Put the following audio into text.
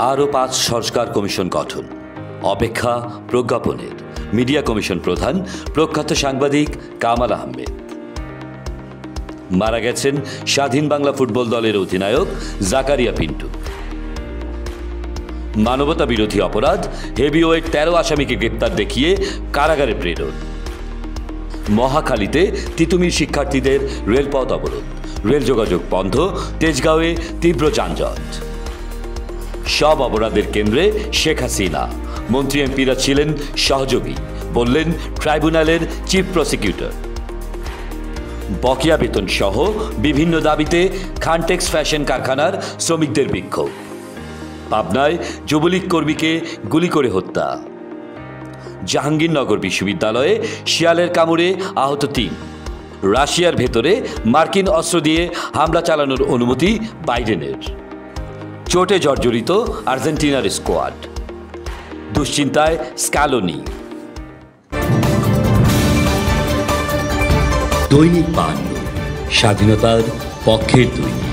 আরও 5 সংস্কার কমিশন গঠন, অপেক্ষা প্রজ্ঞাপনের। মিডিয়া কমিশন প্রধান প্রখ্যাত সাংবাদিক কামাল আহমেদ। মারা গেছেন স্বাধীন বাংলা ফুটবল দলের অধিনায়ক জাকারিয়া পিন্টু। মানবতা বিরোধী অপরাধ, হেভিওয়েট 13 আসামিকে গ্রেপ্তার দেখিয়ে কারাগারে প্রেরণ। মহাখালীতে তিতুমির শিক্ষার্থীদের রেলপথ অবরোধ, রেল যোগাযোগ বন্ধ, তেজগাঁওয়ে তীব্র যানজট। সব অপরাধের কেন্দ্রে শেখ হাসিনা। মন্ত্রী এমপিরা ছিলেন সহযোগী, বললেন ট্রাইব্যুনালের চিফ প্রসিকিউটর। বকেয়া বেতন সহ বিভিন্ন দাবিতে খানটেক্স ফ্যাশন কারখানার শ্রমিকদের বিক্ষোভ। পাবনায় যুবলীগ কর্মীকে গুলি করে হত্যা। জাহাঙ্গীরনগর বিশ্ববিদ্যালয়ে শিয়ালের কামড়ে আহত 3। রাশিয়ার ভেতরে মার্কিন অস্ত্র দিয়ে হামলা চালানোর অনুমতি বাইডেনের। চোটে জর্জরিত আর্জেন্টিনার স্কোয়াড। দুশ্চিন্তায় স্ক্যালোনি। দৈনিক বাংলা, স্বাধীনতার পক্ষের দৈনিক।